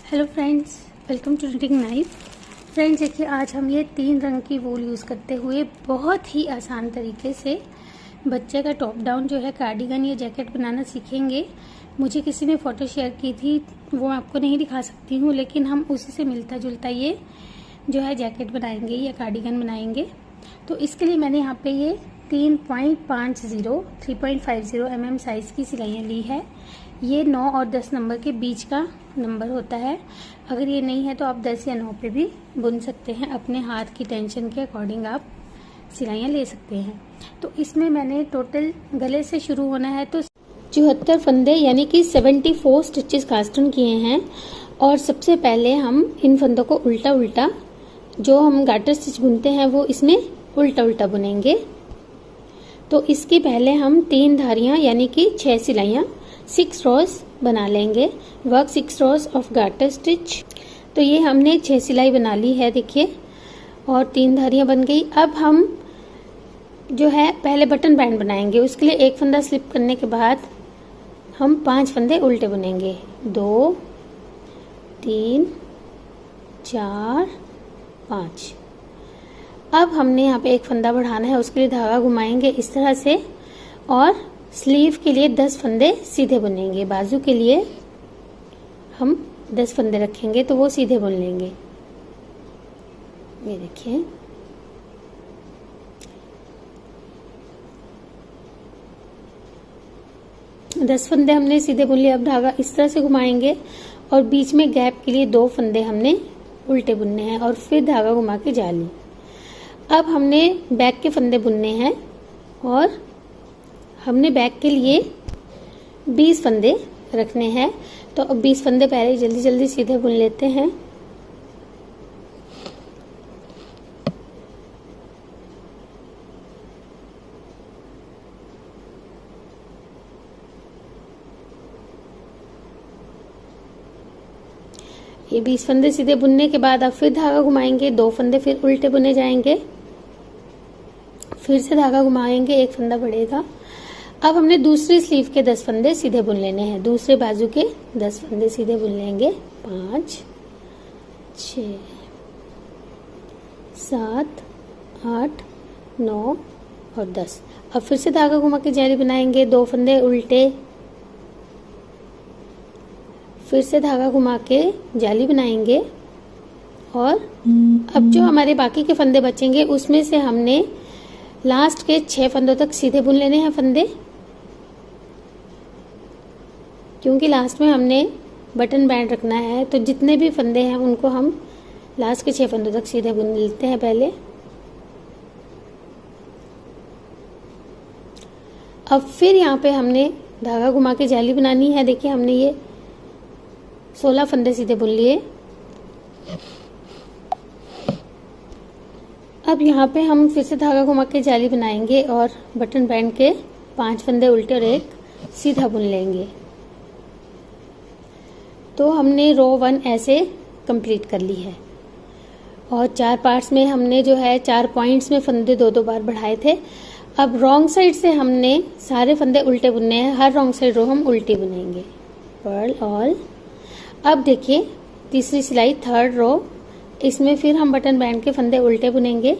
Hello friends, welcome to knitting knife. Friends देखिए, आज हम ये 3 रंग की वूल यूज़ करते हुए बहुत ही आसान तरीके से बच्चे का टॉप डाउन जो है कार्डिगन या जैकेट बनाना सीखेंगे। मुझे किसी ने फ़ोटो शेयर की थी, वो आपको नहीं दिखा सकती हूँ, लेकिन हम उसी से मिलता जुलता ये जो है जैकेट बनाएंगे या कार्डिगन बनाएंगे। तो इसके लिए मैंने यहाँ पे ये 3.50 mm साइज़ की सिलाइयाँ ली है। ये 9 और 10 नंबर के बीच का नंबर होता है। अगर ये नहीं है तो आप 10 या 9 पे भी बुन सकते हैं। अपने हाथ की टेंशन के अकॉर्डिंग आप सिलाइयाँ ले सकते हैं। तो इसमें मैंने टोटल गले से शुरू होना है तो 74 फंदे यानी कि 74 स्टिचेस कास्ट ऑन किए हैं। और सबसे पहले हम इन फंदों को उल्टा उल्टा, जो हम गार्टर स्टिच बुनते हैं वो इसमें उल्टा उल्टा बुनेंगे। तो इसके पहले हम 3 धारियां यानी कि 6 सिलाइयां 6 रोज बना लेंगे। Work 6 rose of garter stitch. तो ये हमने 6 सिलाई बना ली है, देखिए, और 3 धारियां बन गई। अब हम जो है पहले बटन बैंड बनाएंगे। उसके लिए एक फंदा स्लिप करने के बाद हम 5 फंदे उल्टे बुनेंगे। 2 3 4 5। अब हमने यहाँ पे एक फंदा बढ़ाना है, उसके लिए धागा घुमाएंगे इस तरह से, और स्लीव के लिए 10 फंदे सीधे बुनेंगे। बाजू के लिए हम 10 फंदे रखेंगे तो वो सीधे बुन लेंगे। ये देखिए, दस फंदे हमने सीधे बुन लिए। अब धागा इस तरह से घुमाएंगे और बीच में गैप के लिए 2 फंदे हमने उल्टे बुनने हैं और फिर धागा घुमा के जाली। अब हमने बैक के फंदे बुनने हैं और हमने बैक के लिए 20 फंदे रखने हैं। तो अब 20 फंदे पहले जल्दी जल्दी सीधे बुन लेते हैं। ये 20 फंदे सीधे बुनने के बाद अब फिर धागा घुमाएंगे, 2 फंदे फिर उल्टे बुने जाएंगे, फिर से धागा घुमाएंगे, एक फंदा बढ़ेगा। अब हमने दूसरी स्लीव के 10 फंदे सीधे बुन लेने हैं। दूसरे बाजू के 10 फंदे सीधे बुन लेंगे। 5 6 7 8 9 और 10। अब फिर से धागा घुमा के जाली बनाएंगे, 2 फंदे उल्टे, फिर से धागा घुमा के जाली बनाएंगे। और अब जो हमारे बाकी के फंदे बचेंगे उसमें से हमने लास्ट के 6 फंदों तक सीधे बुन लेने हैं फंदे, क्योंकि लास्ट में हमने बटन बैंड रखना है। तो जितने भी फंदे हैं उनको हम लास्ट के 6 फंदों तक सीधे बुन लेते हैं पहले। अब फिर यहाँ पे हमने धागा घुमा के जाली बनानी है। देखिए, हमने ये 16 फंदे सीधे बुन लिए। अब यहाँ पे हम फिर से धागा घुमा के जाली बनाएंगे और बटन बैंड के 5 फंदे उल्टे और एक सीधा बुन लेंगे। तो हमने रो 1 ऐसे कंप्लीट कर ली है। और 4 पार्ट्स में हमने जो है 4 पॉइंट्स में फंदे 2-2 बार बढ़ाए थे। अब रॉन्ग साइड से हमने सारे फंदे उल्टे बुनने हैं। हर रॉन्ग साइड रो हम उल्टी बुनेंगे। Purl all. अब देखिए, तीसरी सिलाई 3rd रो, इसमें फिर हम बटन बैंड के फंदे उल्टे बुनेंगे।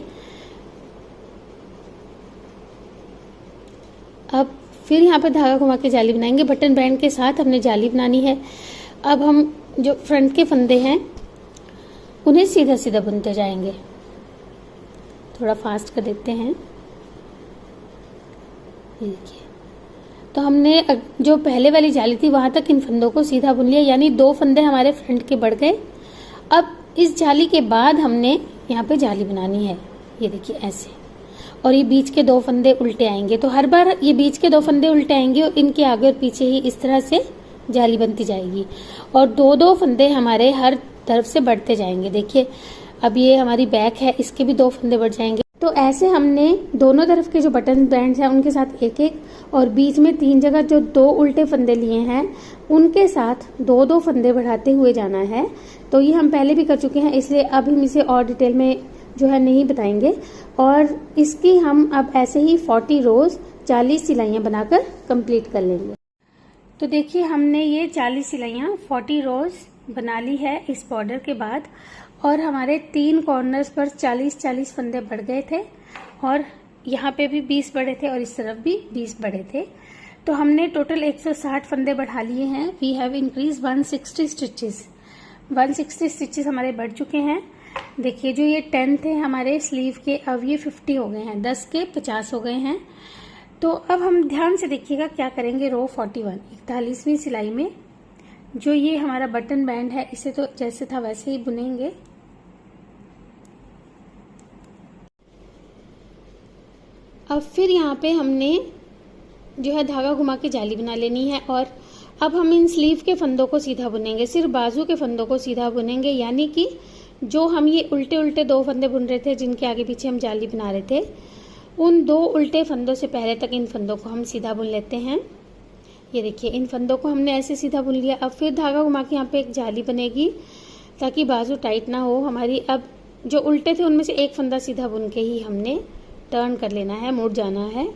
अब फिर यहाँ पे धागा घुमा के जाली बनाएंगे। बटन बैंड के साथ हमने जाली बनानी है। अब हम जो फ्रंट के फंदे हैं उन्हें सीधा सीधा बुनते जाएंगे। थोड़ा फास्ट कर देते हैं। ये देखिए, तो हमने जो पहले वाली जाली थी वहां तक इन फंदों को सीधा बुन लिया, यानी 2 फंदे हमारे फ्रंट के बढ़ गए। अब इस जाली के बाद हमने यहाँ पे जाली बनानी है। ये देखिए ऐसे, और ये बीच के 2 फंदे उल्टे आएंगे। तो हर बार ये बीच के 2 फंदे उल्टे आएंगे और इनके आगे और पीछे ही इस तरह से जाली बनती जाएगी। और 2-2 फंदे हमारे हर तरफ से बढ़ते जाएंगे। देखिए, अब ये हमारी बैक है, इसके भी 2 फंदे बढ़ जाएंगे। तो ऐसे हमने दोनों तरफ के जो बटन बैंड्स हैं उनके साथ 1-1, और बीच में 3 जगह जो 2 उल्टे फंदे लिए हैं उनके साथ 2-2 फंदे बढ़ाते हुए जाना है। तो ये हम पहले भी कर चुके हैं, इसलिए अब हम इसे और डिटेल में जो है नहीं बताएंगे। और इसकी हम अब ऐसे ही 40 रोज 40 सिलाइयाँ बनाकर कंप्लीट कर लेंगे। तो देखिए, हमने ये 40 सिलाइयाँ 40 रोज बना ली है इस बॉर्डर के बाद, और हमारे 3 कॉर्नर्स पर 40-40 फंदे बढ़ गए थे, और यहाँ पे भी 20 बढ़े थे और इस तरफ भी 20 बढ़े थे। तो हमने टोटल 160 फंदे बढ़ा लिए हैं। We have increase 160 stitches. 160 stitches हमारे बढ़ चुके हैं। देखिए जो ये 10 थे हमारे स्लीव के, अब ये 50 हो गए हैं, 10 के 50 हो गए हैं। तो अब हम ध्यान से देखिएगा क्या करेंगे। रो 41 41वीं सिलाई में जो ये हमारा बटन बैंड है, इसे तो जैसे था वैसे ही बुनेंगे। अब फिर यहाँ पे हमने जो है धागा घुमा के जाली बना लेनी है, और अब हम इन स्लीव के फंदों को सीधा बुनेंगे, सिर्फ बाजू के फंदों को सीधा बुनेंगे। यानी कि जो हम ये उल्टे उल्टे 2 फंदे बुन रहे थे जिनके आगे पीछे हम जाली बना रहे थे, उन 2 उल्टे फंदों से पहले तक इन फंदों को हम सीधा बुन लेते हैं। ये देखिए इन फंदों को हमने ऐसे सीधा बुन लिया। अब फिर धागा घुमा के यहाँ पे एक जाली बनेगी ताकि बाजू टाइट ना हो हमारी। अब जो उल्टे थे उनमें से एक फंदा सीधा बुन के ही हमने टर्न कर लेना है, मुड़ जाना है।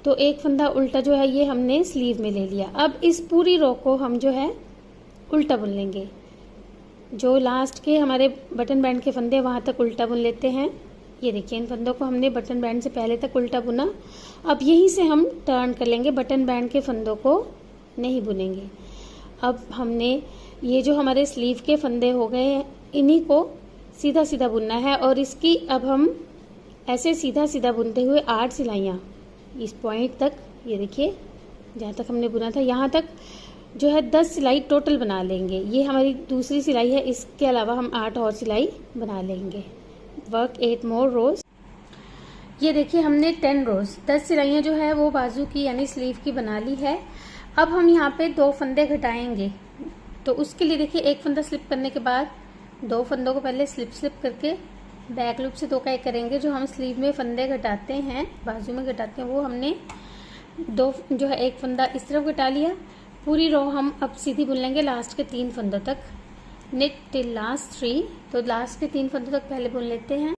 तो एक फंदा उल्टा जो है ये हमने स्लीव में ले लिया। अब इस पूरी रो को हम जो है उल्टा बुन लेंगे। जो लास्ट के हमारे बटन बैंड के फंदे वहां तक उल्टा बुन लेते हैं। ये देखिए इन फंदों को हमने बटन बैंड से पहले तक उल्टा बुना। अब यहीं से हम टर्न कर लेंगे, बटन बैंड के फंदों को नहीं बुनेंगे। अब हमने ये जो हमारे स्लीव के फंदे हो गए हैं, इन्हीं को सीधा सीधा बुनना है, और इसकी अब हम ऐसे सीधा सीधा बुनते हुए 8 सिलाइयाँ इस पॉइंट तक, ये देखिए जहाँ तक हमने बुना था यहाँ तक जो है 10 सिलाई टोटल बना लेंगे। ये हमारी दूसरी सिलाई है, इसके अलावा हम 8 और सिलाई बना लेंगे। वर्क 8 मोर रोज। ये देखिए हमने 10 रोज 10 सिलाइयाँ जो है वो बाजू की यानी स्लीव की बना ली है। अब हम यहाँ पे 2 फंदे घटाएंगे। तो उसके लिए देखिए एक फंदा स्लिप करने के बाद 2 फंदों को पहले स्लिप करके बैक लूप से 2 का 1 करेंगे। जो हम स्लीव में फंदे घटाते हैं, बाजू में घटाते हैं, वो हमने 2 जो है एक फंदा इस तरफ घटा लिया। पूरी रो हम अब सीधी बुन लेंगे लास्ट के 3 फंदों तक। Knit till last 3। तो लास्ट के 3 फंदों तक पहले बुन लेते हैं।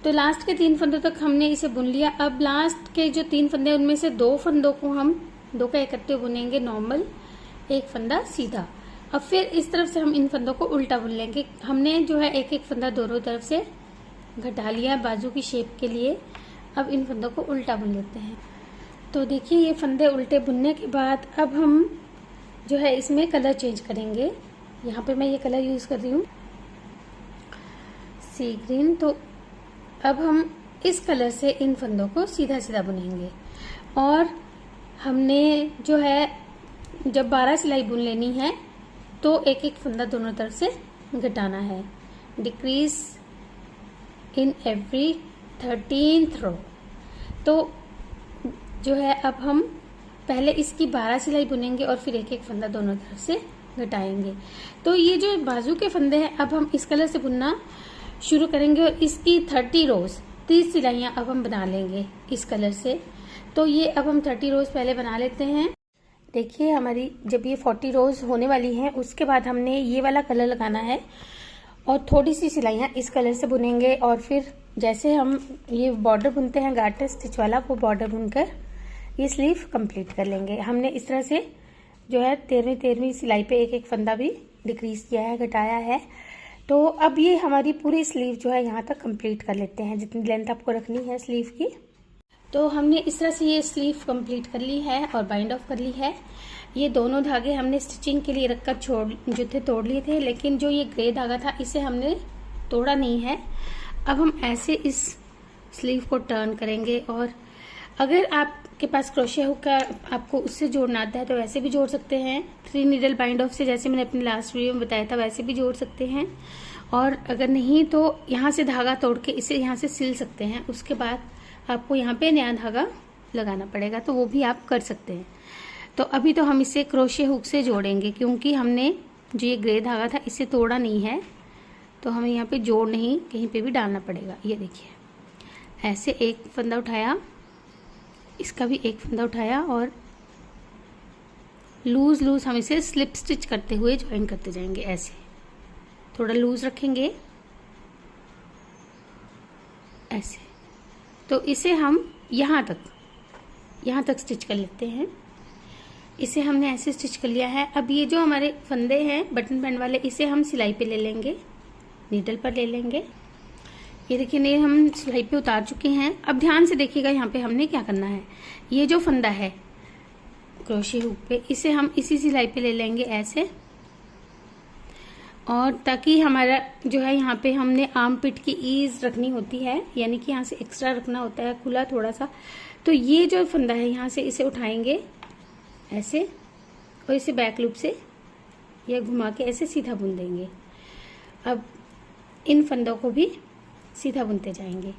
तो लास्ट के 3 फंदों तक हमने इसे बुन लिया। अब लास्ट के जो 3 फंदे उनमें से 2 फंदों को हम 2 का 1 करते हुए बुनेंगे नॉर्मल, एक फंदा सीधा। अब फिर इस तरफ से हम इन फंदों को उल्टा बुन लेंगे। हमने जो है एक एक फंदा दोनों तरफ से घटा लिया बाजू की शेप के लिए। अब इन फंदों को उल्टा बुन लेते हैं। तो देखिए ये फंदे उल्टे बुनने के बाद अब हम जो है इसमें कलर चेंज करेंगे। यहाँ पे मैं ये कलर यूज कर रही हूँ सी ग्रीन। तो अब हम इस कलर से इन फंदों को सीधा सीधा बुनेंगे, और हमने जो है जब 12 सिलाई बुन लेनी है तो एक एक फंदा दोनों तरफ से घटाना है। डिक्रीज इन एवरी 13th रो। तो जो है अब हम पहले इसकी 12 सिलाई बुनेंगे और फिर एक एक फंदा दोनों तरफ से घटाएंगे। तो ये जो बाजू के फंदे हैं अब हम इस कलर से बुनना शुरू करेंगे, और इसकी 30 रोज 30 सिलाइयाँ अब हम बना लेंगे इस कलर से। तो ये अब हम 30 रोज पहले बना लेते हैं। देखिए हमारी जब ये 40 रोज होने वाली हैं उसके बाद हमने ये वाला कलर लगाना है, और थोड़ी सी सिलाइयाँ इस कलर से बुनेंगे, और फिर जैसे हम ये बॉर्डर बुनते हैं गार्टर स्टिच वाला, वो बॉर्डर बुनकर ये स्लीव कंप्लीट कर लेंगे। हमने इस तरह से जो है 13वीं सिलाई पे एक एक फंदा भी डिक्रीज किया है, घटाया है। तो अब ये हमारी पूरी स्लीव जो है यहाँ तक कंप्लीट कर लेते हैं, जितनी लेंथ आपको रखनी है स्लीव की। तो हमने इस तरह से ये स्लीव कंप्लीट कर ली है और बाइंड ऑफ कर ली है। ये दोनों धागे हमने स्टिचिंग के लिए रखकर तोड़ लिए थे, लेकिन जो ये ग्रे धागा था इसे हमने तोड़ा नहीं है। अब हम ऐसे इस स्लीव को टर्न करेंगे, और अगर आपके पास क्रोशिया हुक का आपको उससे जोड़ना आता है तो वैसे भी जोड़ सकते हैं। 3 नीडल बाइंड ऑफ से जैसे मैंने अपनी लास्ट वीडियो में बताया था वैसे भी जोड़ सकते हैं, और अगर नहीं तो यहाँ से धागा तोड़ के इसे यहाँ से सिल सकते हैं। उसके बाद आपको यहाँ पे नया धागा लगाना पड़ेगा, तो वो भी आप कर सकते हैं। तो अभी तो हम इसे क्रोशिया हुक से जोड़ेंगे, क्योंकि हमने जो ये ग्रे धागा था इसे तोड़ा नहीं है, तो हमें यहाँ पे जोड़ नहीं कहीं पे भी डालना पड़ेगा। ये देखिए ऐसे एक फंदा उठाया, इसका भी एक फंदा उठाया, और लूज हम इसे स्लिप स्टिच करते हुए ज्वाइन करते जाएंगे। ऐसे थोड़ा लूज रखेंगे ऐसे। तो इसे हम यहाँ तक स्टिच कर लेते हैं। इसे हमने ऐसे स्टिच कर लिया है। अब ये जो हमारे फंदे हैं बटन बैंड वाले, इसे हम सिलाई पे ले लेंगे, नीडल पर ले लेंगे। ये देखिए नहीं, हम सिलाई पे उतार चुके हैं। अब ध्यान से देखिएगा यहाँ पे हमने क्या करना है। ये जो फंदा है क्रोशे हुक पे, इसे हम इसी सिलाई पे ले लेंगे ऐसे, और ताकि हमारा जो है यहाँ पे हमने आर्म पिट की ईज रखनी होती है, यानी कि यहाँ से एक्स्ट्रा रखना होता है खुला थोड़ा सा। तो ये जो फंदा है यहाँ से इसे उठाएंगे ऐसे, और इसे बैक लूप से या घुमा के ऐसे सीधा बुन देंगे। अब इन फंदों को भी सीधा बुनते जाएंगे,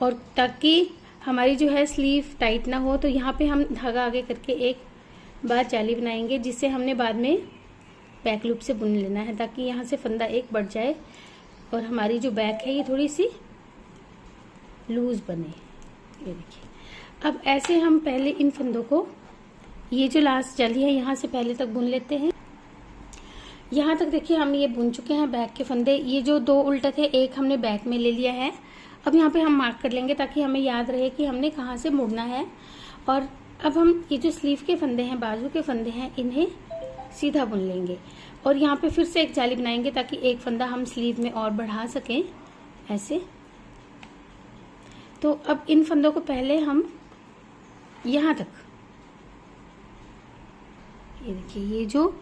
और ताकि हमारी जो है स्लीव टाइट ना हो, तो यहाँ पे हम धागा आगे करके एक बार जाली बनाएंगे, जिससे हमने बाद में बैक लूप से बुन लेना है, ताकि यहाँ से फंदा एक बढ़ जाए और हमारी जो बैक है ये थोड़ी सी लूज बने। ये देखिए। अब ऐसे हम पहले इन फंदों को, ये जो लास्ट जाली है यहाँ से पहले तक बुन लेते हैं। यहाँ तक देखिए हम ये बुन चुके हैं बैक के फंदे। ये जो 2 उल्टे थे, एक हमने बैक में ले लिया है। अब यहाँ पे हम मार्क कर लेंगे ताकि हमें याद रहे कि हमने कहाँ से मुड़ना है। और अब हम ये जो स्लीव के फंदे हैं, बाजू के फंदे हैं, इन्हें सीधा बुन लेंगे, और यहाँ पे फिर से एक जाली बनाएंगे ताकि एक फंदा हम स्लीव में और बढ़ा सकें ऐसे। तो अब इन फंदों को पहले हम यहाँ तक, ये देखिए ये जो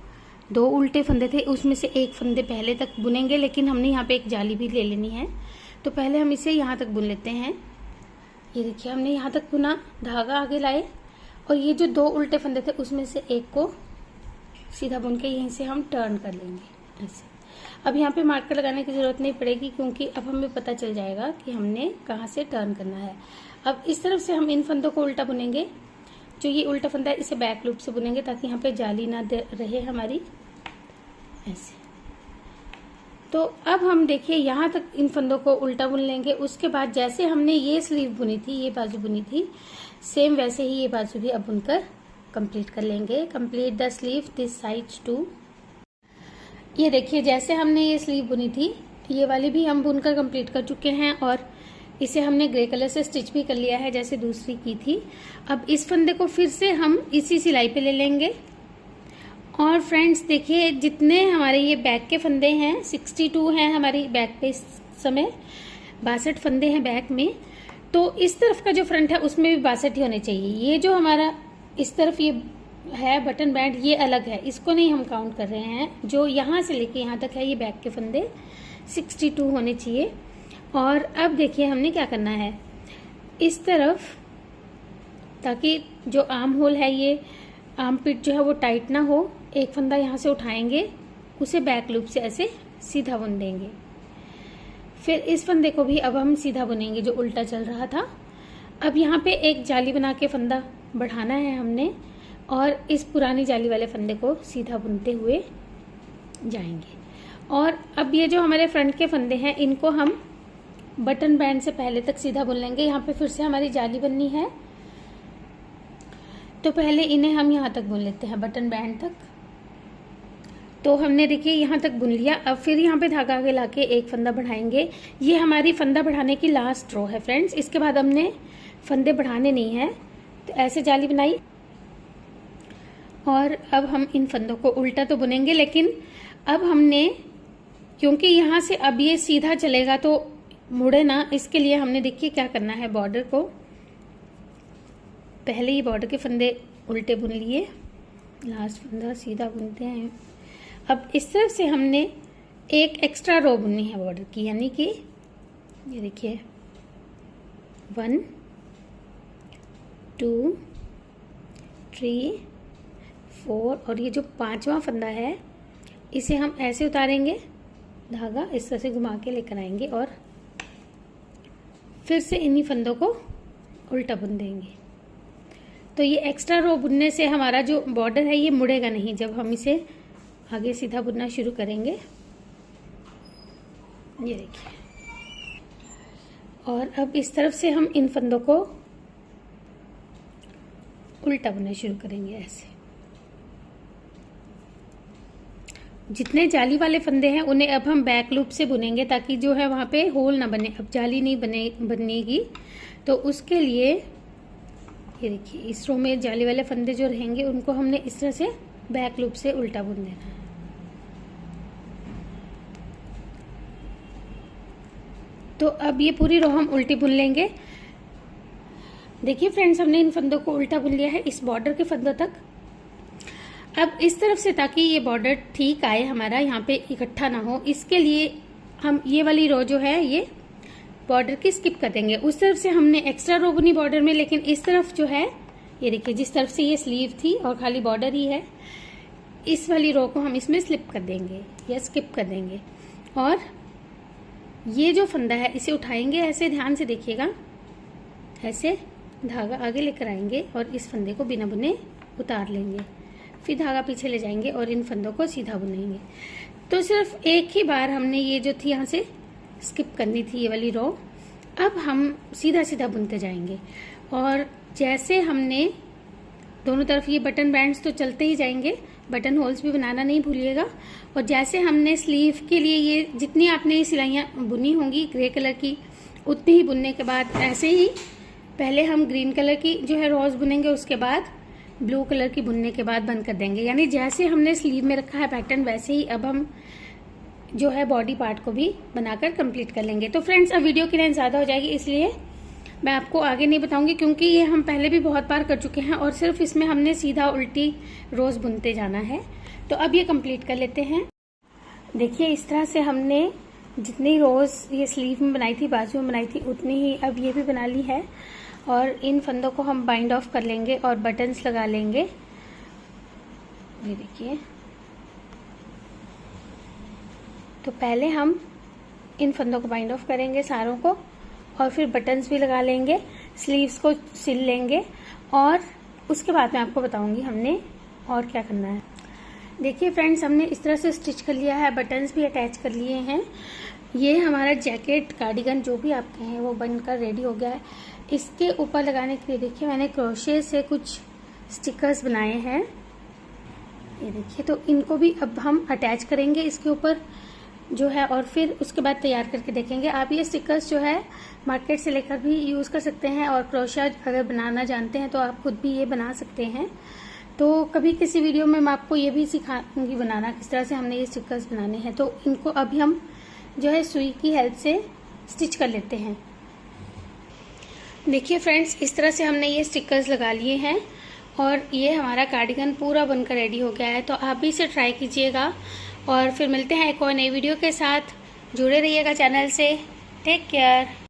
2 उल्टे फंदे थे उसमें से एक फंदे पहले तक बुनेंगे, लेकिन हमने यहाँ पे एक जाली भी ले लेनी है। तो पहले हम इसे यहाँ तक बुन लेते हैं। ये देखिए हमने यहाँ तक बुना, धागा आगे लाए, और ये जो 2 उल्टे फंदे थे उसमें से एक को सीधा बुन के यहीं से हम टर्न कर लेंगे ऐसे। अब यहाँ पे मार्कर लगाने की जरूरत नहीं पड़ेगी, क्योंकि अब हमें पता चल जाएगा कि हमने कहाँ से टर्न करना है। अब इस तरफ से हम इन फंदों को उल्टा बुनेंगे। जो ये उल्टा फंदा है इसे बैक लूप से बुनेंगे ताकि यहाँ पे जाली ना रहे हमारी ऐसे। तो अब हम देखिए यहाँ तक इन फंदों को उल्टा बुन लेंगे। उसके बाद जैसे हमने ये स्लीव बुनी थी, ये बाजू बुनी थी, सेम वैसे ही ये बाजू भी अब बुनकर कंप्लीट कर लेंगे। Complete the sleeve this sides too. ये देखिए जैसे हमने ये स्लीव बुनी थी, ये वाली भी हम बुनकर कंप्लीट कर चुके हैं, और इसे हमने ग्रे कलर से स्टिच भी कर लिया है जैसे दूसरी की थी। अब इस फंदे को फिर से हम इसी सिलाई पे ले लेंगे। और फ्रेंड्स देखिए जितने हमारे ये बैक के फंदे हैं, 62 हैं हमारी बैक पे इस समय, 62 फंदे हैं बैक में। तो इस तरफ का जो फ्रंट है उसमें भी 62 ही होने चाहिए। ये जो हमारा इस तरफ ये है बटन बैंड, ये अलग है, इसको नहीं हम काउंट कर रहे हैं। जो यहाँ से लेके यहाँ तक है ये बैक के फंदे 62 होने चाहिए। और अब देखिए हमने क्या करना है, इस तरफ, ताकि जो आर्म होल है, ये आर्म पिट जो है वो टाइट ना हो, एक फंदा यहाँ से उठाएंगे, उसे बैक लूप से ऐसे सीधा बुन देंगे। फिर इस फंदे को भी अब हम सीधा बुनेंगे जो उल्टा चल रहा था। अब यहाँ पे एक जाली बना के फंदा बढ़ाना है हमने, और इस पुरानी जाली वाले फंदे को सीधा बुनते हुए जाएंगे। और अब ये जो हमारे फ्रंट के फंदे हैं इनको हम बटन बैंड से पहले तक सीधा बुन लेंगे। यहाँ पे फिर से हमारी जाली बननी है, तो पहले इन्हें हम यहाँ तक बुन लेते हैं बटन बैंड तक। तो हमने देखिए यहाँ तक बुन लिया। अब फिर यहाँ पे धागा आगे लाके एक फंदा बढ़ाएंगे। ये हमारी फंदा बढ़ाने की लास्ट रो है फ्रेंड्स। इसके बाद हमने फंदे बढ़ाने नहीं है, तो ऐसे जाली बनाई, और अब हम इन फंदों को उल्टा तो बुनेंगे, लेकिन अब हमने, क्योंकि यहाँ से अब ये सीधा चलेगा तो मुड़े ना, इसके लिए हमने देखिए क्या करना है, बॉर्डर को पहले ही बॉर्डर के फंदे उल्टे बुन लिए, लास्ट फंदा सीधा बुनते हैं। अब इस तरफ से हमने एक एक्स्ट्रा रो बुननी है बॉर्डर की, यानी कि ये देखिए 1 2 3 4, और ये जो 5वां फंदा है इसे हम ऐसे उतारेंगे, धागा इस तरह से घुमा के लेकर आएंगे, और फिर से इन्हीं फंदों को उल्टा बुन देंगे। तो ये एक्स्ट्रा रो बुनने से हमारा जो बॉर्डर है ये मुड़ेगा नहीं जब हम इसे आगे सीधा बुनना शुरू करेंगे। ये देखिए, और अब इस तरफ से हम इन फंदों को उल्टा बुनना शुरू करेंगे ऐसे। जितने जाली वाले फंदे हैं उन्हें अब हम बैक लूप से बुनेंगे, ताकि जो है वहाँ पे होल ना बने। अब जाली नहीं बनेगी, तो उसके लिए ये देखिए इस रो में जाली वाले फंदे जो रहेंगे उनको हमने इस तरह से बैक लूप से उल्टा बुन देना है। तो अब ये पूरी रो हम उल्टी बुन लेंगे। देखिए फ्रेंड्स, हमने इन फंदों को उल्टा बुन लिया है इस बॉर्डर के फंदों तक। अब इस तरफ से, ताकि ये बॉर्डर ठीक आए हमारा, यहाँ पे इकट्ठा ना हो, इसके लिए हम ये वाली रो जो है ये बॉर्डर की स्किप कर देंगे। उस तरफ से हमने एक्स्ट्रा रो बुनी बॉर्डर में, लेकिन इस तरफ जो है ये देखिए जिस तरफ से ये स्लीव थी और खाली बॉर्डर ही है, इस वाली रो को हम इसमें स्लिप कर देंगे या स्किप कर देंगे। और ये जो फंदा है इसे उठाएंगे ऐसे, ध्यान से देखिएगा, ऐसे धागा आगे लेकर आएंगे और इस फंदे को बिना बुने उतार लेंगे, फिर धागा पीछे ले जाएंगे और इन फंदों को सीधा बुनेंगे। तो सिर्फ एक ही बार हमने ये जो थी यहाँ से स्किप करनी थी, ये वाली रो। अब हम सीधा सीधा बुनते जाएंगे और जैसे हमने दोनों तरफ ये बटन बैंड्स तो चलते ही जाएंगे, बटन होल्स भी बनाना नहीं भूलिएगा। और जैसे हमने स्लीव के लिए ये जितनी आपने ये सिलाइयाँ बुनी होंगी ग्रे कलर की, उतनी ही बुनने के बाद ऐसे ही पहले हम ग्रीन कलर की जो है रोज बुनेंगे, उसके बाद ब्लू कलर की बुनने के बाद बंद कर देंगे। यानी जैसे हमने स्लीव में रखा है पैटर्न, वैसे ही अब हम जो है बॉडी पार्ट को भी बनाकर कंप्लीट कर लेंगे। तो फ्रेंड्स, अब वीडियो की लेंथ ज़्यादा हो जाएगी, इसलिए मैं आपको आगे नहीं बताऊंगी, क्योंकि ये हम पहले भी बहुत बार कर चुके हैं और सिर्फ इसमें हमने सीधा उल्टी रोज बुनते जाना है। तो अब ये कंप्लीट कर लेते हैं। देखिए इस तरह से हमने जितनी रोज ये स्लीव में बनाई थी, बाजू में बनाई थी, उतनी ही अब ये भी बना ली है। और इन फंदों को हम बाइंड ऑफ कर लेंगे और बटन्स लगा लेंगे। ये देखिए, तो पहले हम इन फंदों को बाइंड ऑफ करेंगे सारों को, और फिर बटन्स भी लगा लेंगे, स्लीव्स को सिल लेंगे, और उसके बाद मैं आपको बताऊंगी हमने और क्या करना है। देखिए फ्रेंड्स, हमने इस तरह से स्टिच कर लिया है, बटन्स भी अटैच कर लिए हैं। ये हमारा जैकेट, कार्डिगन, जो भी आप कहें, वो बनकर रेडी हो गया है। इसके ऊपर लगाने के लिए देखिए मैंने क्रोशे से कुछ स्टिकर्स बनाए हैं, ये देखिए। तो इनको भी अब हम अटैच करेंगे इसके ऊपर जो है, और फिर उसके बाद तैयार करके देखेंगे। आप ये स्टिकर्स जो है मार्केट से लेकर भी यूज़ कर सकते हैं, और क्रोशा अगर बनाना जानते हैं तो आप खुद भी ये बना सकते हैं। तो कभी किसी वीडियो में मैं आपको ये भी सिखाऊंगी बनाना, किस तरह से हमने ये स्टिकर्स बनाने हैं। तो इनको अभी हम जो है सुई की हेल्प से स्टिच कर लेते हैं। देखिए फ्रेंड्स, इस तरह से हमने ये स्टिकर्स लगा लिए हैं और ये हमारा कार्डिगन पूरा बनकर रेडी हो गया है। तो आप भी इसे ट्राई कीजिएगा, और फिर मिलते हैं एक और नई वीडियो के साथ। जुड़े रहिएगा चैनल से। Take care.